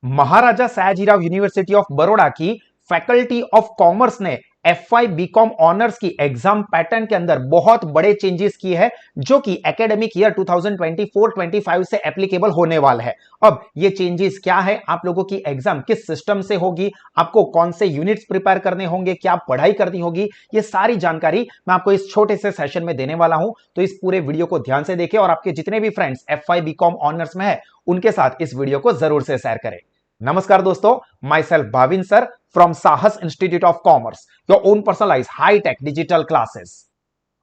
Maharaja Sayajirao university of Baroda की faculty of commerce ने FY BCom honours की एग्जाम पैटर्न के अंदर बहुत बड़े चेंजेस किए हैं जो कि एकेडमिक ईयर 2024-25 से एप्लीकेबल होने वाला है। अब ये चेंजेस क्या है, आप लोगों की एग्जाम किस सिस्टम से होगी, आपको कौन से यूनिट्स प्रिपेयर करने होंगे, क्या पढ़ाई करनी होगी, ये सारी जानकारी मैं आपको इस छोटे से सेशन में देने वाला हूं। तो इस पूरे वीडियो को ध्यान से देखें और आपके जितने भी फ्रेंड्स एफवाई बीकॉम ऑनर्स में है उनके साथ इस वीडियो को जरूर से शेयर करें। नमस्कार दोस्तों, myself Bhavin sir from Sahas institute of commerce, your own personalize high tech digital classes.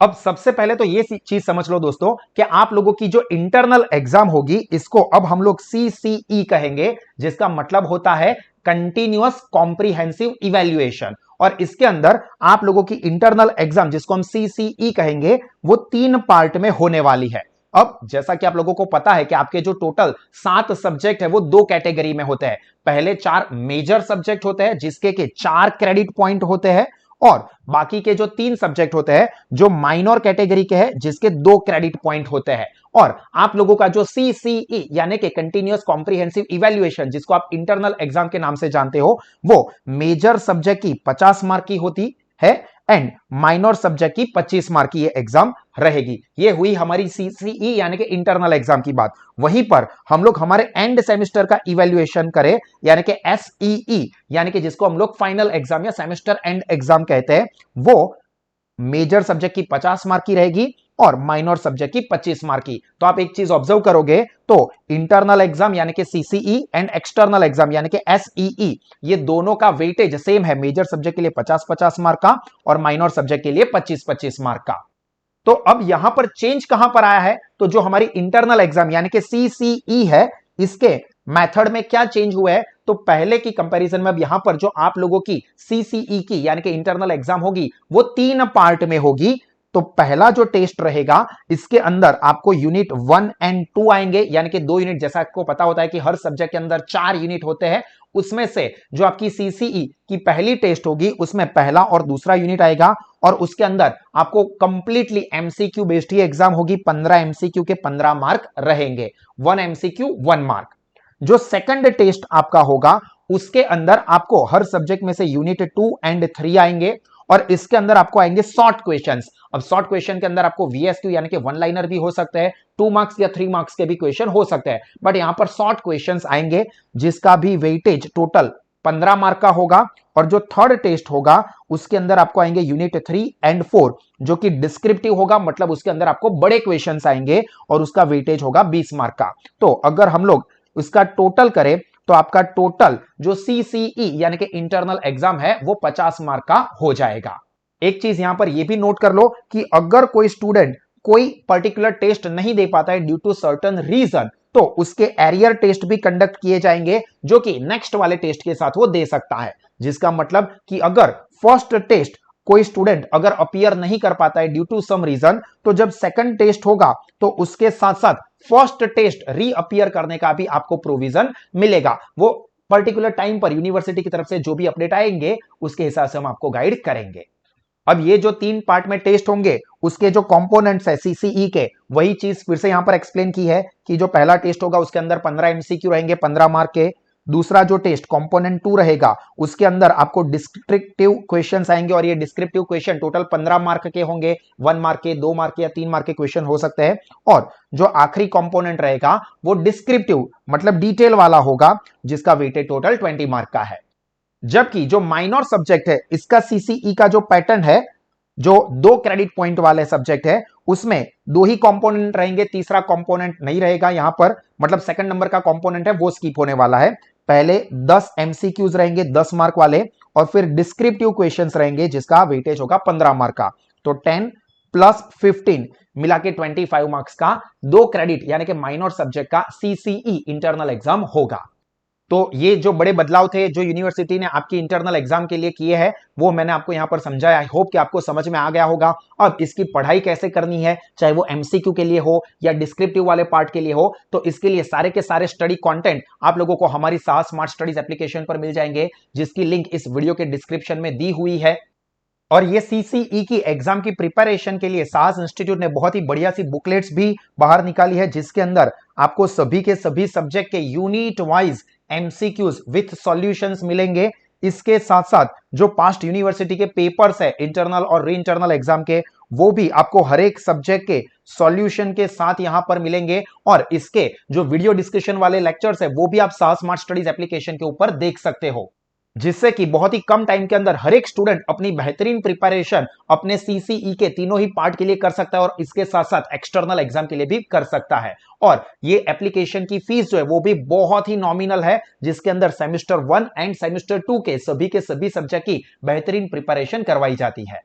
अब सबसे पहले तो ये चीज समझ लो दोस्तों कि आप लोगों की जो इंटरनल एग्जाम होगी इसको अब हम लोग सीसीई कहेंगे, जिसका मतलब होता है कंटिन्यूअस कॉम्प्रिहेंसिव इवैल्यूएशन। और इसके अंदर आप लोगों की इंटरनल एग्जाम जिसको हम सीसीई कहेंगे वो 3 पार्ट में होने वाली है। अब जैसा कि आप लोगों को पता है कि आपके जो टोटल 7 सब्जेक्ट है वो 2 कैटेगरी में होते हैं। पहले 4 मेजर सब्जेक्ट होते हैं जिसके के 4 क्रेडिट पॉइंट होते हैं, और बाकी के जो 3 सब्जेक्ट होते हैं जो माइनर कैटेगरी के हैं जिसके 2 क्रेडिट पॉइंट होते हैं। और आप लोगों का जो सीसीई यानी कि कंटिन्यूअस कॉम्प्रिहेंसिव इवैल्यूएशन जिसको आप इंटरनल एग्जाम के नाम से जानते हो वो मेजर सब्जेक्ट की 50 मार्क की होती है एंड माइनर सब्जेक्ट की 25 मार्क की ये एग्जाम रहेगी। ये हुई हमारी सीसीई यानी कि इंटरनल एग्जाम की बात। वहीं पर हम लोग हमारे एंड सेमेस्टर का इवैल्यूएशन करें यानी कि एसईई यानी कि जिसको हम लोग फाइनल एग्जाम या सेमेस्टर एंड एग्जाम कहते हैं, वो मेजर सब्जेक्ट की 50 मार्क की रहेगी और माइनर सब्जेक्ट की 25 मार्क की। तो आप एक चीज ऑब्जर्व करोगे तो इंटरनल एग्जाम यानी कि सीसीई एंड एक्सटर्नल एग्जाम यानी कि एसईई, ये दोनों का वेटेज सेम है। मेजर सब्जेक्ट के लिए 50-50 मार्क का और माइनर सब्जेक्ट के लिए 25-25 मार्क का। तो अब यहां पर चेंज कहां पर आया है, तो जो हमारी इंटरनल एग्जाम यानी कि सीसीई है इसके मेथड में क्या चेंज हुआ है, तो पहले की कंपैरिजन में अब यहां पर जो आप लोगों की सीसीई की यानी कि इंटरनल एग्जाम होगी वो 3 पार्ट में होगी। तो पहला जो टेस्ट रहेगा इसके अंदर आपको यूनिट 1 एंड 2 आएंगे, यानी कि 2 यूनिट। जैसा आपको पता होता है कि हर सब्जेक्ट के अंदर 4 यूनिट होते हैं, उसमें से जो आपकी सीसीई की पहली टेस्ट होगी उसमें पहला और दूसरा यूनिट आएगा और उसके अंदर आपको कंप्लीटली एमसीक्यू बेस्ड ही एग्जाम होगी। 15 एमसीक्यू के 15 मार्क रहेंगे, 1 एमसीक्यू 1 मार्क। जो सेकंड टेस्ट आपका होगा उसके अंदर आपको हर सब्जेक्ट में से यूनिट 2 एंड 3 आएंगे और इसके अंदर आपको आएंगे शॉर्ट क्वेश्चंस। अब शॉर्ट क्वेश्चन के अंदर आपको वीएसक्यू यानी कि वन लाइनर भी हो सकते हैं, 2 मार्क्स या 3 मार्क्स के भी क्वेश्चन हो सकते हैं, बट यहां पर शॉर्ट क्वेश्चंस आएंगे जिसका भी वेटेज टोटल 15 मार्क का होगा। और जो थर्ड टेस्ट होगा उसके अंदर आपको आएंगे यूनिट 3 एंड 4 जो कि डिस्क्रिप्टिव होगा, मतलब उसके अंदर आपको बड़े क्वेश्चंस आएंगे और उसका वेटेज होगा 20 मार्क का। तो अगर हम लोग इसका टोटल करें तो आपका टोटल जो सीसीई यानी कि इंटरनल एग्जाम है वो 50 मार्क का हो जाएगा। एक चीज यहां पर यह भी नोट कर लो कि अगर कोई स्टूडेंट कोई पर्टिकुलर टेस्ट नहीं दे पाता है ड्यू टू सर्टेन रीजन, तो उसके एरियर टेस्ट भी कंडक्ट किए जाएंगे जो कि नेक्स्ट वाले टेस्ट के साथ वो दे सकता है। जिसका मतलब कि अगर फर्स्ट टेस्ट कोई स्टूडेंट अगर अपीयर नहीं कर पाता है ड्यू टू सम रीजन, तो जब सेकंड टेस्ट होगा तो उसके साथ साथ फर्स्ट टेस्ट रीअपीयर करने का भी आपको प्रोविजन मिलेगा। वो पर्टिकुलर टाइम पर यूनिवर्सिटी की तरफ से जो भी अपडेट आएंगे उसके हिसाब से हम आपको गाइड करेंगे। अब ये जो 3 पार्ट में टेस्ट होंगे उसके जो कंपोनेंट्स है सीसीई के, वही चीज फिर से यहां पर एक्सप्लेन की है कि जो पहला टेस्ट होगा उसके अंदर 15 एमसीक्यू रहेंगे 15 मार्क के। दूसरा जो टेस्ट कंपोनेंट 2 रहेगा उसके अंदर आपको डिस्क्रिप्टिव क्वेश्चंस आएंगे और ये डिस्क्रिप्टिव क्वेश्चन टोटल 15 मार्क के होंगे, 1 मार्क के, 2 मार्क के या 3 मार्क के क्वेश्चन हो सकते हैं। और जो आखिरी कंपोनेंट रहेगा वो डिस्क्रिप्टिव मतलब डिटेल वाला होगा जिसका वेटेज टोटल 20 मार्क का है। जबकि जो माइनर सब्जेक्ट है इसका सीसीई का जो पैटर्न है, जो 2 क्रेडिट पॉइंट वाले सब्जेक्ट है उसमें 2 ही कंपोनेंट रहेंगे, तीसरा कंपोनेंट नहीं रहेगा यहां पर, मतलब सेकंड नंबर का कंपोनेंट है वो स्किप होने वाला है। पहले 10 एमसीक्यूज रहेंगे 10 मार्क वाले और फिर डिस्क्रिप्टिव क्वेश्चंस रहेंगे जिसका वेटेज होगा 15 मार्क का। तो 10 प्लस 15 मिला के 25 मार्क्स का 2 क्रेडिट यानी कि माइनर सब्जेक्ट का सीसीई इंटरनल एग्जाम होगा। तो ये जो बड़े बदलाव थे जो यूनिवर्सिटी ने आपकी इंटरनल एग्जाम के लिए किए हैं वो मैंने आपको यहां पर समझाया। आई होप कि आपको समझ में आ गया होगा। अब इसकी पढ़ाई कैसे करनी है, चाहे वो एमसीक्यू के लिए हो या डिस्क्रिप्टिव वाले पार्ट के लिए हो, तो इसके लिए सारे के सारे स्टडी कंटेंट आप लोगों को हमारी साहस स्मार्ट स्टडीज एप्लीकेशन पर मिल जाएंगे, जिसकी लिंक इस वीडियो के डिस्क्रिप्शन में दी हुई है। और ये सीसीई की एग्जाम की प्रिपरेशन के लिए साहस इंस्टीट्यूट ने बहुत ही बढ़िया सी बुकलेट्स भी बाहर निकाली है, जिसके अंदर आपको सभी के सभी सब्जेक्ट के unit wise MCQs with solutions मिलेंगे। इसके साथ साथ जो पास्ट यूनिवर्सिटी के पेपर्स है इंटरनल और री इंटरनल एग्जाम के, वो भी आपको हर एक सब्जेक्ट के सॉल्यूशन के साथ यहां पर मिलेंगे। और इसके जो वीडियो डिस्कशन वाले लेक्चर्स है वो भी आप साहा स्मार्ट स्टडीज एप्लीकेशन के ऊपर देख सकते हो, जिससे कि बहुत ही कम टाइम के अंदर हर एक स्टूडेंट अपनी बेहतरीन प्रिपरेशन अपने सीसीई के तीनों ही पार्ट के लिए कर सकता है और इसके साथ साथ एक्सटर्नल एग्जाम के लिए भी कर सकता है। और ये एप्लीकेशन की फीस जो है वो भी बहुत ही नॉमिनल है, जिसके अंदर सेमेस्टर 1 एंड सेमेस्टर 2 के सभी सब्जेक्ट की बेहतरीन प्रिपरेशन करवाई जाती है।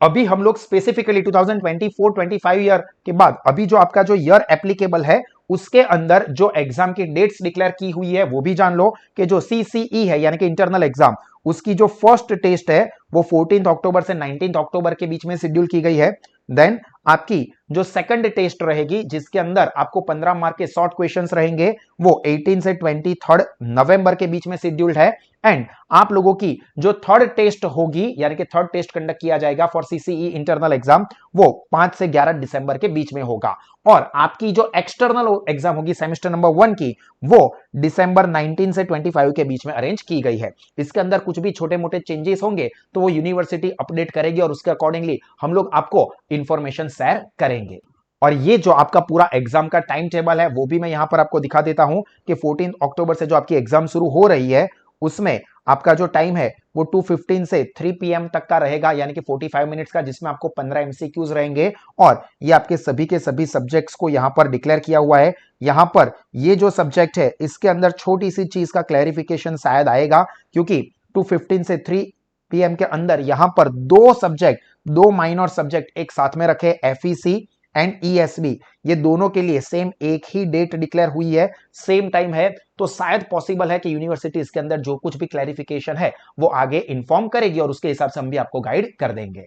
अभी हम लोग स्पेसिफिकली 2024-25 ईयर के बाद अभी जो आपका जो ईयर एप्लीकेबल है उसके अंदर जो एग्जाम की डेट्स डिक्लेयर की हुई है वो भी जान लो कि जो सीसीई है यानी कि इंटरनल एग्जाम, उसकी जो फर्स्ट टेस्ट है वो 14 अक्टूबर से 19 अक्टूबर के बीच में शेड्यूल की गई है। देन आपकी जो सेकंड टेस्ट रहेगी जिसके अंदर आपको 15 मार्क के शॉर्ट क्वेश्चंस रहेंगे वो 18 से 23 नवंबर के बीच में शेड्यूल्ड है। एंड आप लोगों की जो थर्ड टेस्ट होगी यानी कि थर्ड टेस्ट कंडक्ट किया जाएगा फॉर सीसीई इंटरनल एग्जाम वो 5 से 11 दिसंबर के बीच में होगा। और आपकी जो एक्सटर्नल एग्जाम होगी सेमेस्टर नंबर 1 की वो दिसंबर 19 से 25 के बीच में अरेंज की गई है। इसके अंदर कुछ भी छोटे मोटे चेंजेस होंगे तो वो यूनिवर्सिटी अपडेट करेगी और उसके अकॉर्डिंगली हम लोग आपको इंफॉर्मेशन शेयर करेंगे। और ये जो आपका पूरा एग्जाम का टाइम टेबल है वो भी मैं यहां पर आपको दिखा देता हूं कि 14 अक्टूबर से जो आपकी एग्जाम शुरू हो रही है उसमें आपका जो टाइम है वो 2:15 से 3 PM तक का रहेगा यानी कि 45 मिनट्स का, जिसमें आपको 15 एमसीक्यूज रहेंगे। और ये आपके सभी के सभी सब्जेक्ट्स को यहां पर डिक्लेयर किया हुआ है। यहां पर ये जो सब्जेक्ट है इसके अंदर छोटी सी चीज का क्लैरिफिकेशन शायद आएगा, क्योंकि 2:15 से 3 PM के अंदर यहां पर दो माइनर सब्जेक्ट एक साथ में रखे, एफईसी एंड ईएसबी, ये दोनों के लिए सेम एक ही डेट डिक्लेयर हुई है, सेम टाइम है। तो शायद पॉसिबल है कि यूनिवर्सिटी इसके अंदर जो कुछ भी क्लैरिफिकेशन है वो आगे इन्फॉर्म करेगी और उसके हिसाब से हम भी आपको गाइड कर देंगे।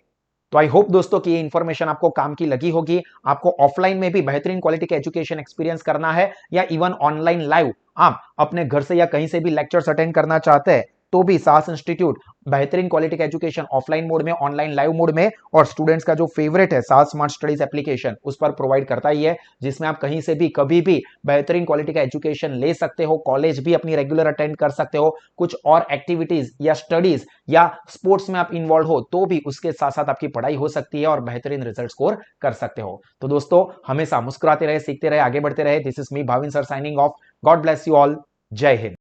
तो आई होप दोस्तों कि ये इंफॉर्मेशन आपको काम की लगी होगी। आपको ऑफलाइन में भी बेहतरीन क्वालिटी का एजुकेशन एक्सपीरियंस करना है या इवन ऑनलाइन लाइव आप अपने घर से या कहीं से भी लेक्चर्स अटेंड करना चाहते हैं तो भी साहस इंस्टीट्यूट बेहतरीन क्वालिटी का एजुकेशन ऑफलाइन मोड में, ऑनलाइन लाइव मोड में और स्टूडेंट्स का जो फेवरेट है साहस स्मार्ट स्टडीज एप्लीकेशन उस पर प्रोवाइड करता ही है, जिसमें आप कहीं से भी कभी भी बेहतरीन क्वालिटी का एजुकेशन ले सकते हो, कॉलेज भी अपनी रेगुलर अटेंड कर सकते हो, कुछ और एक्टिविटीज या स्टडीज या स्पोर्ट्स में आप इन्वॉल्व हो तो भी उसके साथ साथ आपकी पढ़ाई हो सकती है और बेहतरीन रिजल्ट स्कोर कर सकते हो। तो दोस्तों हमेशा मुस्कुराते रहे, सीखते रहे, आगे बढ़ते रहे। This is me Bhavin sir signing off. God bless you all. जय हिंद।